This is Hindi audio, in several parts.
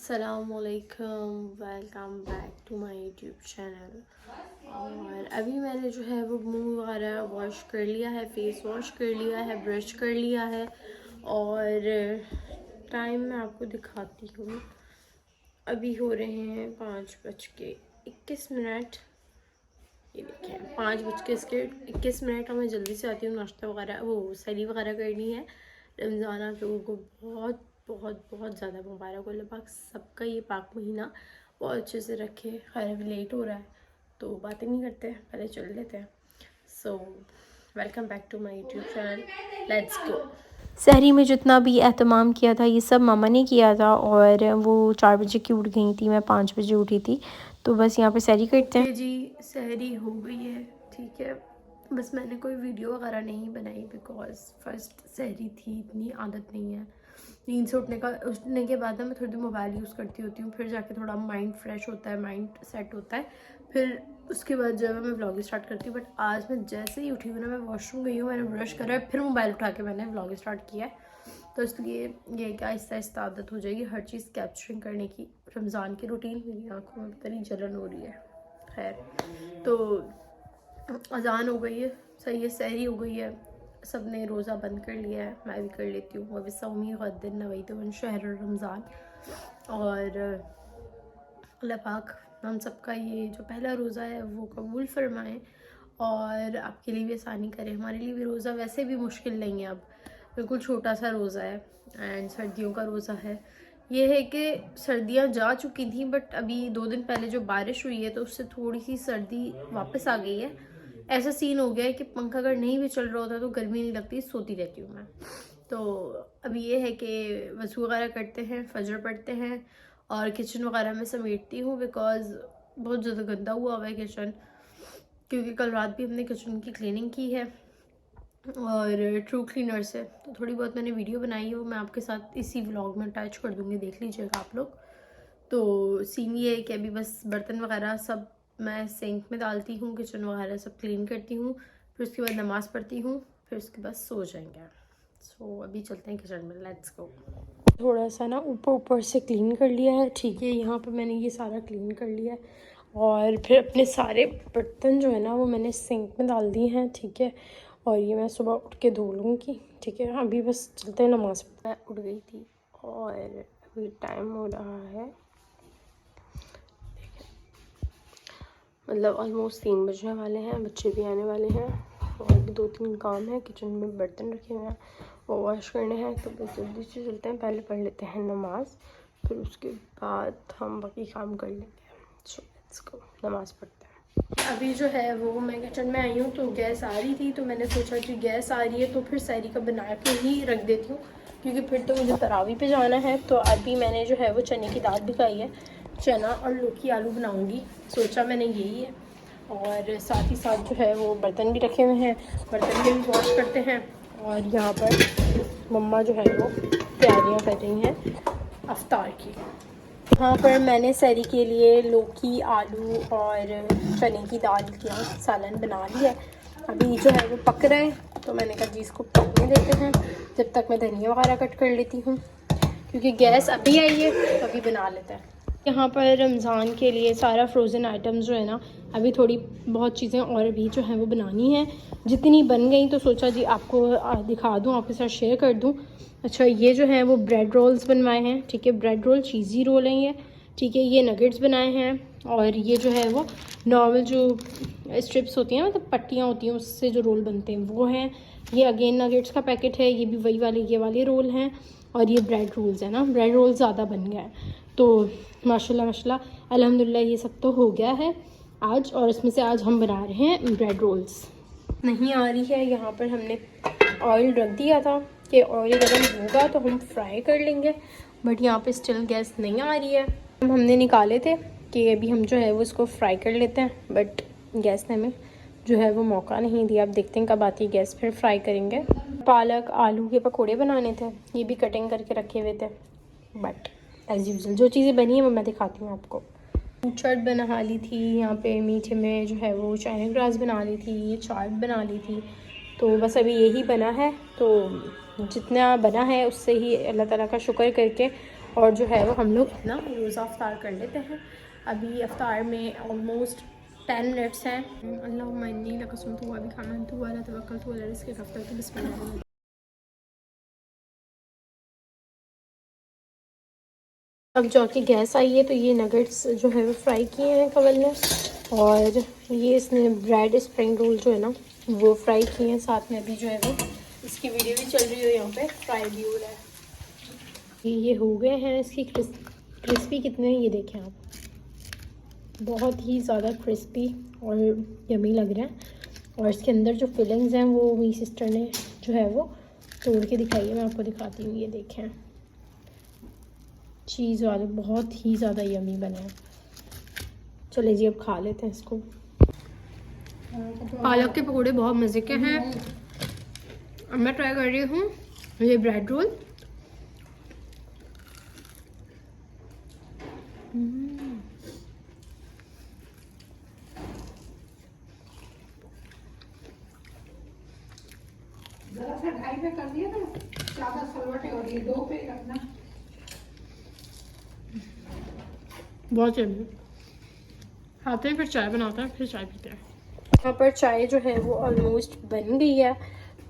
अस्सलामुअलैकुम, welcome back to my YouTube channel. और अभी मैंने जो है वो मुंह वगैरह वॉश कर लिया है, फेस वॉश कर लिया है, ब्रश कर लिया है। और टाइम मैं आपको दिखाती हूँ, अभी हो रहे हैं 5:21। ये देखें 5:21 और मैं जल्दी से आती हूँ। नाश्ता वगैरह वो सैली वगैरह करनी है। रमज़ान आप लोगों को बहुत बहुत बहुत ज़्यादा मुबारक हो। अल्लाह पाक सबका ये पाक महीना बहुत अच्छे से रखे। खैर अभी लेट हो रहा है तो बातें नहीं करते हैं, पहले चल लेते हैं। So welcome back to my YouTube channel, let's go. सहरी में जितना भी एहतमाम किया था ये सब मामा ने किया था। और वो 4 बजे की उठ गई थी, मैं 5 बजे उठी थी। तो बस यहाँ पे सहरी करते हैं। जी सहरी हो गई है, ठीक है। बस मैंने कोई वीडियो वगैरह नहीं बनाई बिकॉज फर्स्ट सहरी थी, इतनी आदत नहीं है। नींद से उठने के बाद ना मैं थोड़ी देर मोबाइल यूज़ करती होती हूँ, फिर जाके थोड़ा माइंड फ्रेश होता है, माइंड सेट होता है। फिर उसके बाद जो है मैं व्लॉग स्टार्ट करती हूँ। बट आज मैं जैसे ही उठी हूँ ना, मैं वॉशरूम गई हूँ, मैंने ब्रश करा है, फिर मोबाइल उठा के मैंने व्लॉग स्टार्ट किया है। तो इसलिए ये कि आहिस्ता आहिस्ता आदत हो जाएगी हर चीज़ कैप्चरिंग करने की। रमज़ान की रूटीन, मेरी आँखों में पता नहीं जलन हो रही है। खैर, तो अजान हो गई है, सही है, सहरी हो गई है, सब ने रोज़ा बंद कर लिया है, मैं भी कर लेती हूँ। वह सौमी गद्दिन नवैतु शहर रमज़ान। और अल्लाह पाक हम सबका ये जो पहला रोज़ा है वो कबूल फरमाएं और आपके लिए भी आसानी करें। हमारे लिए भी रोज़ा वैसे भी मुश्किल नहीं है, अब बिल्कुल छोटा सा रोज़ा है एंड सर्दियों का रोज़ा है। ये है कि सर्दियाँ जा चुकी थी बट अभी 2 दिन पहले जो बारिश हुई है तो उससे थोड़ी सी सर्दी वापस आ गई है। ऐसा सीन हो गया है कि पंखा अगर नहीं भी चल रहा होता तो गर्मी नहीं लगती, सोती रहती हूँ मैं। तो अभी ये है कि वज़ू वगैरह करते हैं, फजर पढ़ते हैं और किचन वगैरह में समेटती हूँ बिकॉज़ बहुत ज़्यादा गंदा हुआ है किचन, क्योंकि कल रात भी हमने किचन की क्लीनिंग की है और ट्रू क्लीनर से। तो थोड़ी बहुत मैंने वीडियो बनाई है, वो मैं आपके साथ इसी व्लॉग में अटैच कर दूँगी, देख लीजिएगा आप लोग। तो सीन ये है कि अभी बस बर्तन वगैरह सब मैं सिंक में डालती हूँ, किचन वगैरह सब क्लीन करती हूँ, फिर उसके बाद नमाज़ पढ़ती हूँ, फिर उसके बाद सो जाएंगे। सो अभी चलते हैं किचन में, लेट्स गो। थोड़ा सा ना ऊपर से क्लीन कर लिया है, ठीक है। यहाँ पे मैंने ये सारा क्लीन कर लिया है और फिर अपने सारे बर्तन जो है ना वो मैंने सिंक में डाल दिए हैं, ठीक है। और ये मैं सुबह उठ के धो लूँगी, ठीक है। अभी बस चलते हैं नमाज़ पढ़ने। उठ गई थी और अभी टाइम हो रहा है, मतलब ऑलमोस्ट 3 बजने वाले हैं, बच्चे भी आने वाले हैं और 2-3 काम है। किचन में बर्तन रखे हुए हैं, वो वॉश करने हैं। तो बस जल्दी से चलते हैं, पहले पढ़ लेते हैं नमाज, फिर उसके बाद हम बाकी काम कर लेंगे। सो लेट्स गो, नमाज पढ़ते हैं। अभी जो है वो मैं किचन में आई हूँ तो गैस आ रही थी, तो मैंने सोचा कि गैस आ रही है तो फिर सहरी का बना के ही रख देती हूँ, क्योंकि फिर तो मुझे तरावी पे जाना है। तो अभी मैंने जो है वो चने की दाल भिगाई है, चना और लौकी आलू बनाऊंगी, सोचा मैंने यही है। और साथ ही साथ जो है वो बर्तन भी रखे हुए हैं, बर्तन भी वॉश करते हैं। और यहाँ पर मम्मा जो है वो तैयारियाँ कर रही हैं अफ्तार की। यहाँ पर मैंने सहरी के लिए लौकी आलू और चने की दाल का सालन बना लिया है। अभी जो है वो पक रहा है तो मैंने कहा जी इसको पकने देते हैं जब तक मैं धनिया वगैरह कट कर लेती हूँ, क्योंकि गैस अभी आई है तो अभी बना लेते हैं। यहाँ पर रमज़ान के लिए सारा फ्रोज़न आइटम्स जो है ना, अभी थोड़ी बहुत चीज़ें और भी जो हैं वो बनानी है। जितनी बन गई तो सोचा जी आपको दिखा दूँ, आपके साथ शेयर कर दूँ। अच्छा, ये जो है वो ब्रेड रोल्स बनवाए हैं, ठीक है। ब्रेड रोल, चीज़ी रोल हैं ये, ठीक है। ये नगेट्स बनाए हैं और ये जो है वो नॉर्मल जो स्ट्रिप्स होती हैं, मतलब पट्टियाँ होती हैं, उससे जो रोल बनते हैं वो हैं। ये अगेन नगेट्स का पैकेट है, ये भी वही वाले ये वाले रोल हैं। और ये ब्रेड रोल्स है ना, ब्रेड रोल ज़्यादा बन गया है तो माशाल्लाह माशाल्लाह अल्हम्दुलिल्लाह ये सब तो हो गया है आज। और इसमें से आज हम बना रहे हैं ब्रेड रोल्स। नहीं आ रही है, यहाँ पर हमने ऑयल रख दिया था कि ऑयल गर्म होगा तो हम फ्राई कर लेंगे, बट यहाँ पे स्टिल गैस नहीं आ रही है। हमने निकाले थे कि अभी हम जो है वो इसको फ्राई कर लेते हैं, बट गैस ने हमें जो है वो मौका नहीं दिया। अब देखते हैं कब आती है गैस, फिर फ्राई करेंगे। पालक आलू के पकोड़े बनाने थे, ये भी कटिंग करके रखे हुए थे, बट एज़ यूजुअल जो चीज़ें बनी है वो मैं दिखाती हूँ आपको। चाट बना ली थी, यहाँ पे मीठे में जो है वो चाइना ग्रास बना ली थी, ये चाट बना ली थी। तो बस अभी यही बना है तो जितना बना है उससे ही अल्लाह ताला का शुक्र करके और जो है वो हम लोग अपना रोज़ा अफ्तार कर लेते हैं। अभी अफ्तार में ऑलमोस्ट 10 मिनट्स हैं। अल्लाहुम्मा इन्नी लका सुमतु व बिका आमनतु व अला तवक्कलतु व अला रिज़्क़िका अफ़तरतु बिस्मिल्लाह। अब जो कि गैस आई है तो ये नगेट्स जो है वो फ्राई किए हैं कवल ने, और ये इसने ब्रेड स्प्रिंग रोल जो है ना वो फ्राई किए हैं। साथ में अभी जो है वो इसकी वीडियो भी चल रही है, यहाँ पे फ्राई भी हो रहा है। ये हो गए हैं। इसकी क्रिस्पी कितने हैं ये देखें आप, बहुत ही ज़्यादा क्रिस्पी और यमी लग रहा है। और इसके अंदर जो फिलिंग्स हैं वो मेरी सिस्टर ने जो है वो तोड़ के दिखाई है, मैं आपको दिखाती हूँ। ये देखें चीज़ वाले बहुत ही ज़्यादा यमी बने हैं। चले जी अब खा लेते हैं इसको। पालक के पकौड़े बहुत मज़े के हैं। अब मैं ट्राई कर रही हूँ ये ब्रेड रोल। जरा सा 2.5 पे कर दिया तो ज़्यादा सलवटें हो रही है, 2 पे रखना। बहुत यमी। खाते हैं फिर चाय बनाते हैं, फिर चाय पीते हैं। यहाँ पर चाय जो है वो ऑलमोस्ट बन गई है।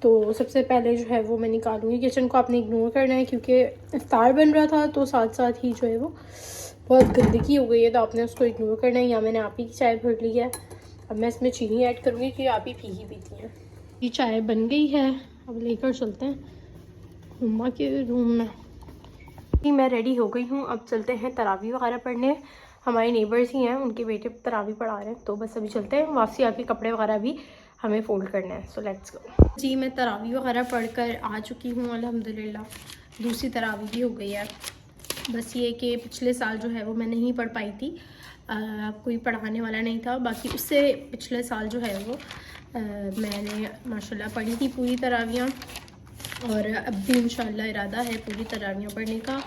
तो सबसे पहले जो है वो मैं निकालूंगी। किचन को आपने इग्नोर करना है क्योंकि इफ्तार बन रहा था तो साथ साथ ही जो है वो बहुत गंदगी हो गई है, तो आपने उसको इग्नोर करना है। यहाँ मैंने आप ही की चाय भर ली है। अब मैं इसमें चीनी ऐड करूँगी क्योंकि आप ही फीकी पीती हैं। ये चाय बन गई है, अब लेकर चलते हैं मम्मा के रूम में। मैं रेडी हो गई हूँ, अब चलते हैं तरावी वगैरह पढ़ने। हमारे नेबर्स ही हैं, उनके बेटे तरावी पढ़ा रहे हैं, तो बस अभी चलते हैं। वापसी आके कपड़े वगैरह भी हमें फ़ोल्ड करना है, सो लेट्स गो। जी मैं तरावी वगैरह पढ़ कर आ चुकी हूँ अल्हम्दुलिल्लाह। दूसरी तरावी भी हो गई है। बस ये कि पिछले साल जो है वो मैं नहीं पढ़ पाई थी, कोई पढ़ाने वाला नहीं था। बाकी उससे पिछले साल जो है वो मैंने माशाल्लाह पढ़ी थी पूरी तरावियाँ, और अब भी इंशाल्लाह इरादा है पूरी तरावियाँ पढ़ने का।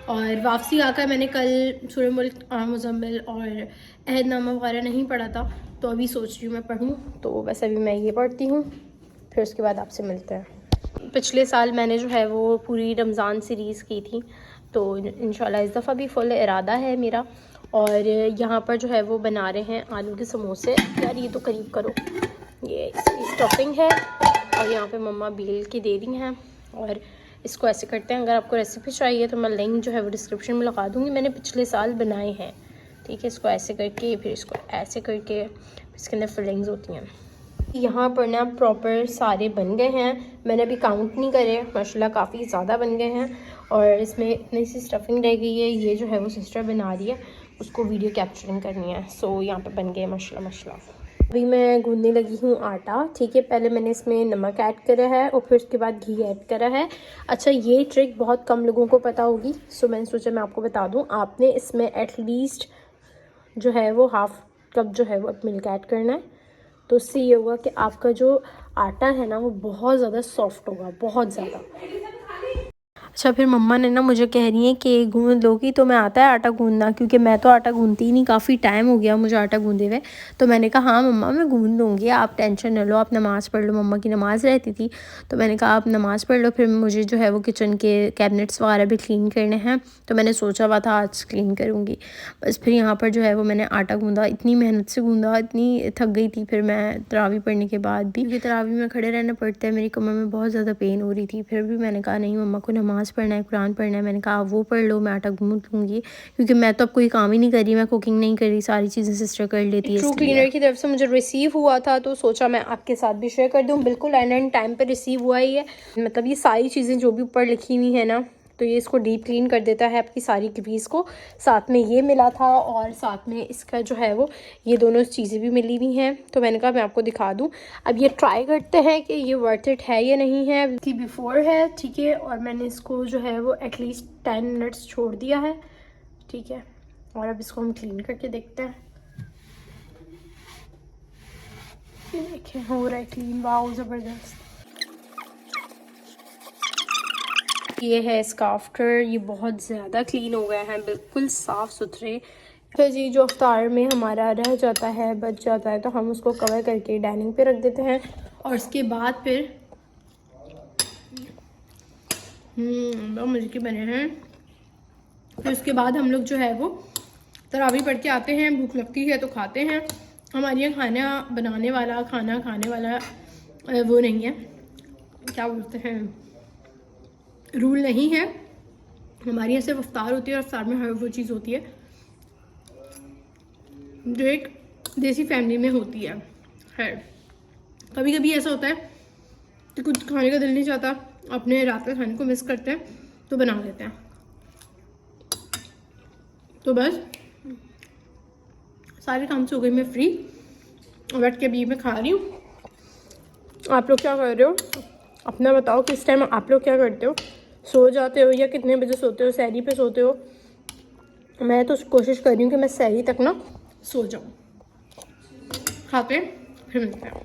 और वापसी आकर मैंने कल सूरह मुल्क, मुज़म्मिल और अहदनामा वगैरह नहीं पढ़ा था, तो अभी सोच रही हूँ मैं पढ़ूँ। तो बस अभी मैं ये पढ़ती हूँ, फिर उसके बाद आपसे मिलते हैं। पिछले साल मैंने जो है वो पूरी रमज़ान सीरीज़ की थी, तो इंशाल्लाह इस दफ़ा भी फुल इरादा है मेरा। और यहाँ पर जो है वो बना रहे हैं आलू के समोसे। यार ये तो करीब करो, ये इसकी स्टफिंग है और यहाँ पे मम्मा बेल के दे दी हैं। और इसको ऐसे करते हैं। अगर आपको रेसिपी चाहिए तो मैं लिंक जो है वो डिस्क्रिप्शन में लगा दूँगी, मैंने पिछले साल बनाए हैं। ठीक है, इसको ऐसे करके फिर इसको ऐसे करके इसके अंदर फिलिंग्स होती हैं। यहाँ पर ना प्रॉपर सारे बन गए हैं, मैंने अभी काउंट नहीं करे, माशाल्लाह काफ़ी ज़्यादा बन गए हैं। और इसमें इतनी सी स्टफिंग रह गई है, ये जो है वो सिस्टर बना रही है, उसको वीडियो कैप्चरिंग करनी है। सो यहाँ पे बन गए माशाल्लाह माशाल्लाह। अभी मैं गूंदने लगी हूँ आटा। ठीक है, पहले मैंने इसमें नमक ऐड करा है और फिर उसके बाद घी ऐड करा है। अच्छा, ये ट्रिक बहुत कम लोगों को पता होगी, सो मैंने सोचा मैं आपको बता दूँ। आपने इसमें एटलीस्ट जो है वो हाफ़ कप जो है वो मिल्क ऐड करना है, तो उससे ये होगा कि आपका जो आटा है ना वो बहुत ज़्यादा सॉफ्ट होगा, बहुत ज़्यादा। अच्छा, फिर मम्मा ने ना मुझे कह रही है कि गूंद लोगी, तो मैं आता है आटा गूंदना, क्योंकि मैं तो आटा गूंदती ही नहीं, काफ़ी टाइम हो गया मुझे आटा गूंदे हुए। तो मैंने कहा हाँ मम्मा मैं गूंद लूँगी, आप टेंशन न लो, आप नमाज़ पढ़ लो। मम्मा की नमाज़ रहती थी, तो मैंने कहा आप नमाज़ पढ़ लो, फिर मुझे जो है वो किचन के कैबिनेट्स वगैरह भी क्लीन करने हैं, तो मैंने सोचा हुआ था आज क्लीन करूँगी। बस फिर यहाँ पर जो है वो मैंने आटा गूंदा, इतनी मेहनत से गूंदा, इतनी थक गई थी फिर मैं तरावी पढ़ने के बाद भी, क्योंकि तरावी में खड़े रहना पड़ता है। मेरी कमर में बहुत ज़्यादा पेन हो रही थी, फिर भी मैंने कहा नहीं मम्मा को नमाज़ पढ़ना है, कुरान पढ़ना है। मैंने कहा वो पढ़ लो, मैं आटा गूंद लूँगी, क्योंकि मैं तो अब कोई काम ही नहीं कर रही, मैं कुकिंग नहीं कर रही, सारी चीज़ें सिस्टर कर लेती है। ट्रू क्लीनर की तरफ से मुझे रिसीव हुआ था, तो सोचा मैं आपके साथ भी शेयर कर दूँ। बिल्कुल एंड टाइम पे रिसीव हुआ ही है। मतलब ये सारी चीज़ें जो भी ऊपर लिखी हुई है ना, तो ये इसको डीप क्लीन कर देता है आपकी सारी ग्रीस को। साथ में ये मिला था और साथ में इसका जो है वो ये दोनों चीज़ें भी मिली हुई हैं, तो मैंने कहा मैं आपको दिखा दूं। अब ये ट्राई करते हैं कि ये वर्थ इट है या नहीं है। की बिफोर है, ठीक है, और मैंने इसको जो है वो एटलीस्ट 10 मिनट्स छोड़ दिया है, ठीक है। और अब इसको हम क्लीन करके देखते हैं। देखिए हो रहा है क्लीन, वाओ ज़बरदस्त। ये है इसका आफ्टर, ये बहुत ज़्यादा क्लीन हो गया है, बिल्कुल साफ़ सुथरे। फिर जी जो अफ्तार में हमारा रह जाता है, बच जाता है, तो हम उसको कवर करके डाइनिंग पे रख देते हैं। और उसके बाद फिर बहुत मज़े के बने हैं। फिर उसके बाद हम लोग जो है वो तरावी पढ़ के आते हैं, भूख लगती है तो खाते हैं। हमारे यहाँ खाना बनाने वाला, खाना खाने वाला वो नहीं है, क्या बोलते हैं, रूल नहीं है। हमारे यहाँ सिर्फ इफ्तार होती है और इफ्तार में हर वो चीज़ होती है जो एक देसी फैमिली में होती है। खैर, कभी कभी ऐसा होता है कि कुछ खाने का दिल नहीं चाहता, अपने रात के खाने को मिस करते हैं तो बना लेते हैं। तो बस सारे काम से हो गई मैं फ्री, बैठ के अभी मैं खा रही हूँ। आप लोग क्या कर रहे हो अपना बताओ, किस टाइम आप लोग क्या करते हो, सो जाते हो या कितने बजे सोते हो, सहरी पे सोते हो? मैं तो कोशिश कर रही हूँ कि मैं सहरी तक ना सो जाऊँ। खाते फिर मिलते हैं।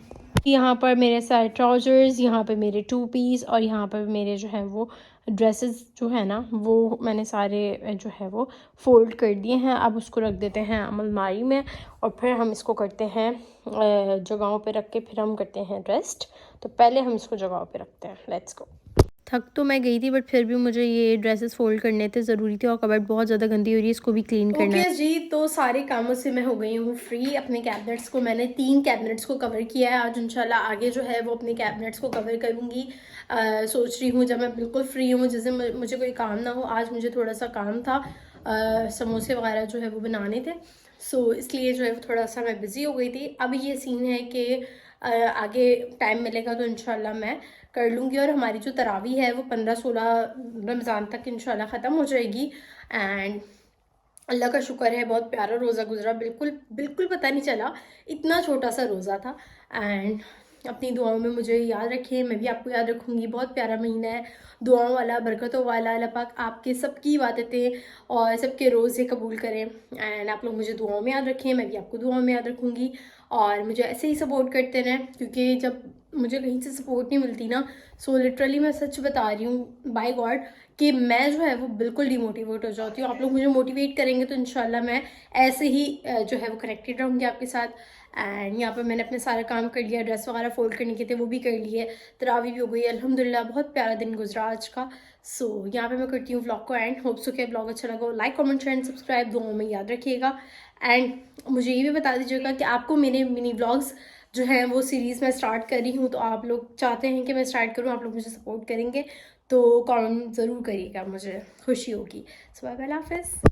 यहाँ पर मेरे सारे ट्राउज़र्स, यहाँ पे मेरे 2 पीस और यहाँ पर मेरे जो है वो ड्रेसेस जो है ना वो मैंने सारे जो है वो फ़ोल्ड कर दिए हैं। अब उसको रख देते हैं अलमारी में और फिर हम इसको करते हैं जगहों पे रख के फिर हम करते हैं रेस्ट। तो पहले हम इसको जगहों पे रखते हैं। Let's go. थक तो मैं गई थी बट फिर भी मुझे ये ड्रेसेस फोल्ड करने थे, ज़रूरी थे और कबर्ड बहुत ज़्यादा गंदी हो रही है, इसको भी क्लीन करना है। जी, तो सारे कामों से मैं हो गई हूँ फ्री। अपने कैबिनेट्स को मैंने 3 कैबिनेट्स को कवर किया है। आज इंशाल्लाह आगे जो है वो अपने कैबिनेट्स को कवर करूँगी। सोच रही हूँ जब मैं बिल्कुल फ्री हूँ, जैसे मुझे कोई काम ना हो। आज मुझे थोड़ा सा काम था, समोसे वगैरह जो है वो बनाने थे, सो इसलिए जो है वो थोड़ा सा मैं बिज़ी हो गई थी। अब ये सीन है कि आगे टाइम मिलेगा तो इंशाल्लाह मैं कर लूँगी। और हमारी जो तरावी है वो 15-16 रमज़ान तक इंशाल्लाह ख़त्म हो जाएगी। एंड अल्लाह का शुक्र है बहुत प्यारा रोज़ा गुजरा, बिल्कुल पता नहीं चला, इतना छोटा सा रोज़ा था। एंड अपनी दुआओं में मुझे याद रखें, मैं भी आपको याद रखूँगी। बहुत प्यारा महीना है, दुआओं वाला, बरकतों वाला। अल्लाह पाक आपके सबकी इबादतें और सबके रोज़े कबूल करें। एंड आप लोग मुझे दुआओं में याद रखें, मैं भी आपको दुआओं में याद रखूँगी। और मुझे ऐसे ही सपोर्ट करते रहें, क्योंकि जब मुझे कहीं से सपोर्ट नहीं मिलती ना, सो लिटरली मैं सच बता रही हूँ बाय गॉड कि मैं जो है वो बिल्कुल डिमोटिवेट हो जाती हूँ। आप लोग मुझे मोटिवेट करेंगे तो इंशाल्लाह मैं ऐसे ही जो है वो कनेक्टेड रहूँगी आपके साथ। एंड यहाँ पर मैंने अपने सारा काम कर लिया, ड्रेस वगैरह फोल्ड करने के थे वो भी कर लिए, तरावी भी हो गई अल्हम्दुलिल्लाह। बहुत प्यारा दिन गुजरा आज का। सो यहाँ पे मैं करती हूँ व्लॉग को एंड। होप सो कि व्लॉग अच्छा लगा हो, like comment share and subscribe दुआओं में याद रखिएगा। एंड मुझे ये भी बता दीजिएगा कि आपको मेरे मिनी व्लॉग्स जो है वो सीरीज़ मैं स्टार्ट कर रही हूँ, तो आप लोग चाहते हैं कि मैं स्टार्ट करूँ, आप लोग मुझे सपोर्ट करेंगे तो कमेंट ज़रूर करिएगा, मुझे खुशी होगी। सो बाय बाय, अल्लाह हाफ़िज़।